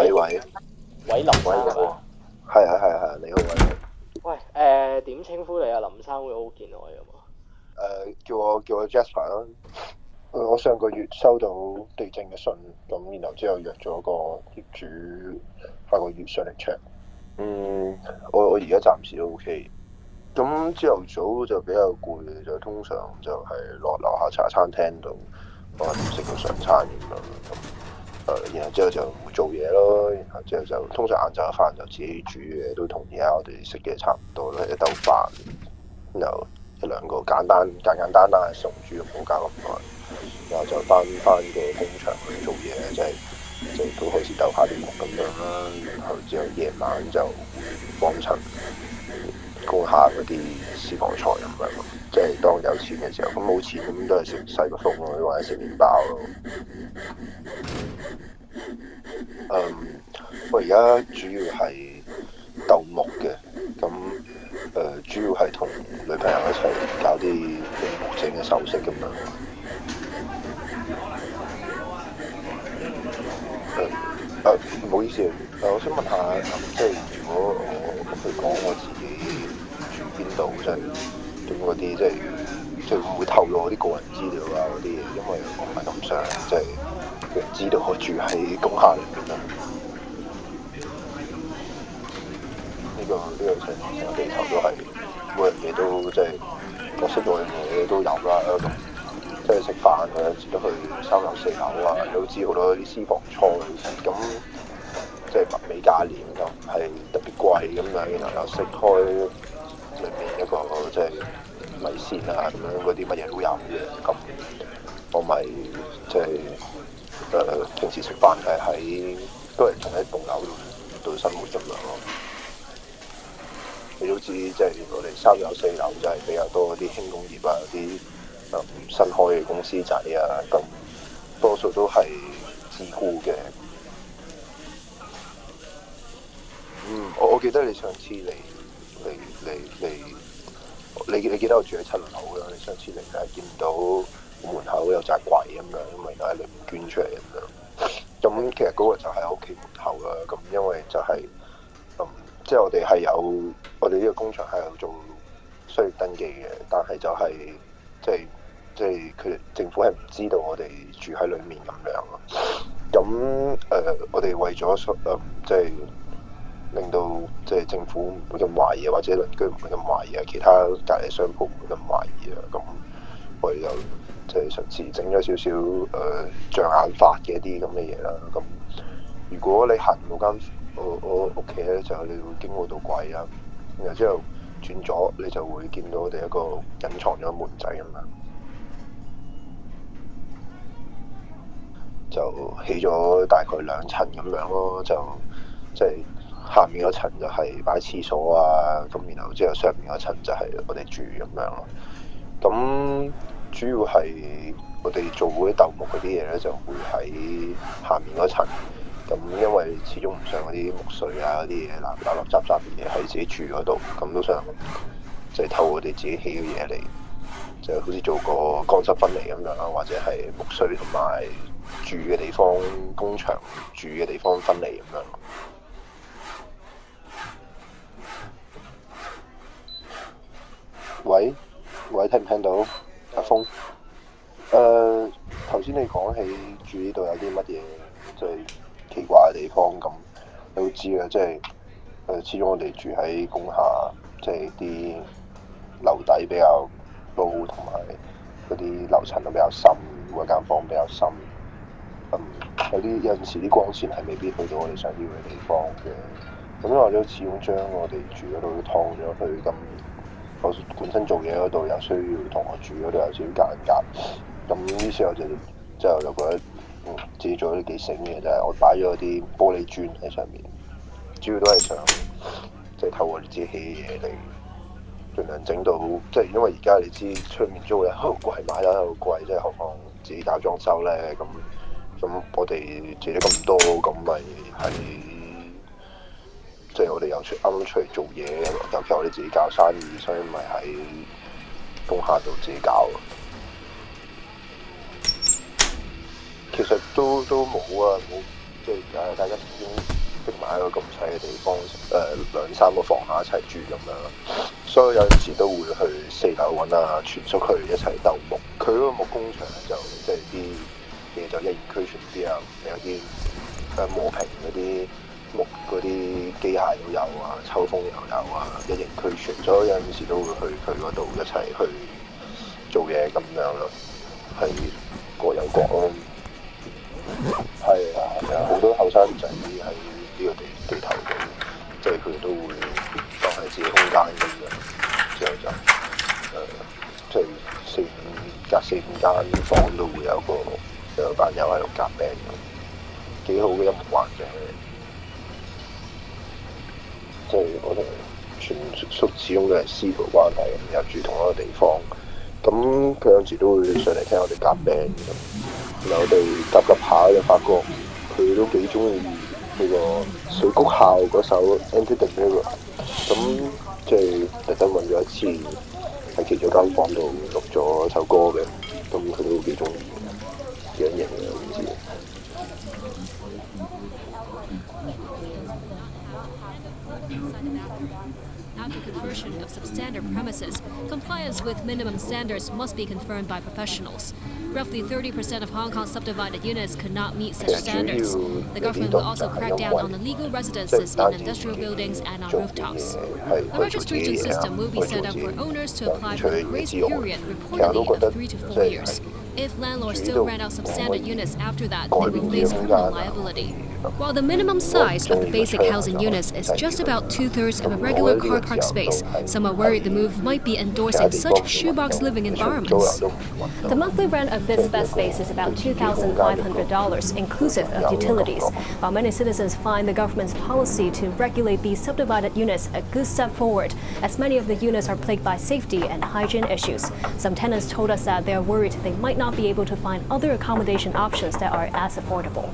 喂喂，喂，林生係嘛？係，你好喂。喂，點稱呼你啊？林生會好見外㗎嘛？叫我 Jasper 啦。我上個月收到地政嘅信，咁然後之後約咗個業主下個月上嚟 check。我而家暫時都 OK。咁朝頭早就比較攰，就通常就係落樓下茶餐廳度我食個上餐咁樣。然後之後就唔會做嘢咯，然後之後就通常晏晝嘅飯就自己煮嘅，都同而家我哋食嘅差唔多啦，一兜飯，然後一兩個簡單嘅餸煮，唔好搞咁耐，然後就翻個工場去做嘢，即係都開始鬥下啲木咁樣啦，然後之後夜晚就幫襯供下嗰啲私房菜咁樣咯，即係當有錢嘅時候，咁冇錢咁都係食西個餸咯，或者食麵包咯。我而家主要係鬥木嘅，咁主要係同女朋友一齊搞啲用木整嘅首飾咁樣。唔好意思，我想問下，即係如果我去講我自己住邊度，即係咁嗰啲，即係會唔會透露我啲個人資料啊嗰啲嘢？因為我唔係咁想即係人知道我住喺工廈裏邊啦。呢個成個地球都係每樣嘢都即係各式各樣嘢都有啦。咁即係食飯有陣時都去三樓四樓啊，你都知好多啲私房菜咁，即係物美價廉又唔係特別貴咁樣，然後又食開裏面一個即係米線啊咁樣嗰啲乜嘢都有嘅。咁我咪即係平時食飯係都係同一棟樓度生活咁樣咯。你都知，即係我哋三樓四樓就係比較多啲輕工業啊，啲新開嘅公司仔啊，咁多數都係自僱嘅。我記得你上次嚟，你記得我住喺7樓啦。你上次嚟係見到我門口有隻櫃咁樣，因為喺裏面捐出嚟咁樣。咁其實嗰個就係我屋企門口啦。咁因為就係、即係我哋呢個工場係有做商業登記嘅，但係就係即係佢哋政府係唔知道我哋住喺裏面咁樣咯。咁我哋為咗即係令到即係政府唔會咁懷疑，或者鄰居唔會咁懷疑啊，其他隔離商鋪唔會咁懷疑啊。咁我哋就即係嘗試整咗少少障眼法嘅一啲咁嘅嘢啦。咁如果你行嗰間我屋企咧，就你會經過道櫃啊，然後之後轉左你就會見到我哋一個隱藏咗門仔咁樣，就起咗大概2層咁樣咯，就即係下面嗰層就係擺廁所啊，咁然後之後上面嗰層就係我哋住咁樣咯。咁主要係我哋做嗰啲鬥木嗰啲嘢咧，就會喺下面嗰層。咁因為始終唔想嗰啲木碎啊嗰啲嘢垃雜嘅嘢喺自己住嗰度，咁都想即係透過我哋自己起嘅嘢嚟，就好似做個乾濕分離咁樣啦，或者係木碎同埋住嘅地方、工場住嘅地方分離咁樣。喂，聽唔聽到？阿峰，頭先你講起住呢度有啲乜嘢即係奇怪嘅地方，咁你都知啦，即係始終我哋住喺工廈，即係啲樓底比較高，同埋嗰啲樓層都比較深，每間房比較深。有陣時啲光線係未必去到我哋想要嘅地方嘅。咁因為我都始終將我哋住嗰度都劏咗去，咁我本身做嘢嗰度又需要同我住嗰度有少少間隔，咁於是我就覺得自己做得幾醒嘅，就係我擺咗啲玻璃磚喺上面，主要都係想即係透過自己起嘅嘢嚟盡量整到，即係因為而家你知出面租又好貴，買得又貴，即係何況自己搞裝修咧，咁我哋借咗咁多，咁咪係即係我哋又啱啱出嚟做嘢，尤其我哋自己搞生意，所以咪喺工廈度自己搞。其實都冇啊，即係大家始終逼埋喺個咁細嘅地方，兩三個房客一齊住咁樣，所以有陣時都會去4樓揾阿全叔去一齊鬥木。佢嗰個木工場就即係啲嘢就一言俱全啲啊，有啲磨平嗰啲木嗰啲機械都有啊，抽風又有啊，一言俱全，所以有陣時都會去佢嗰度一齊去做嘢咁樣咯，係各有各咯。係啊，好多後生仔喺呢個地頭度，即係佢哋都會當係自己空間咁樣，之後就即係隔4、5間房都會有班友喺度夾 band 咁，幾好嘅音樂環境。即係我同全叔始終都係師徒關係，又住同一個地方，咁佢有時都會上嚟聽我哋夾 band 咁，然後我哋夾下就發覺佢都幾中意呢個水谷孝嗰首 Enter the Mirror， 咁即係特登揾咗一次喺其中間房度錄咗首歌嘅，咁佢都幾中意，幾型嘅唔知。After conversion of substandard premises, compliance with minimum standards must be confirmed by professionals. Roughly 30% of Hong Kong subdivided units could not meet such standards. The government will also crack down on illegal residences in industrial buildings and on rooftops. A registration system will be set up for owners to apply for a grace period reportedly of 3 to 4 years. If landlords still rent out substandard units after that, they will face criminal liability. While the minimum size of the basic housing units is just about 2/3 of a regular car park space, some are worried the move might be endorsing such shoebox living environments. The monthly rent of this bed space is about $2,500, inclusive of utilities. While many citizens find the government's policy to regulate these subdivided units a good step forward, as many of the units are plagued by safety and hygiene issues. Some tenants told us that they are worried they might not be able to find other accommodation options that are as affordable.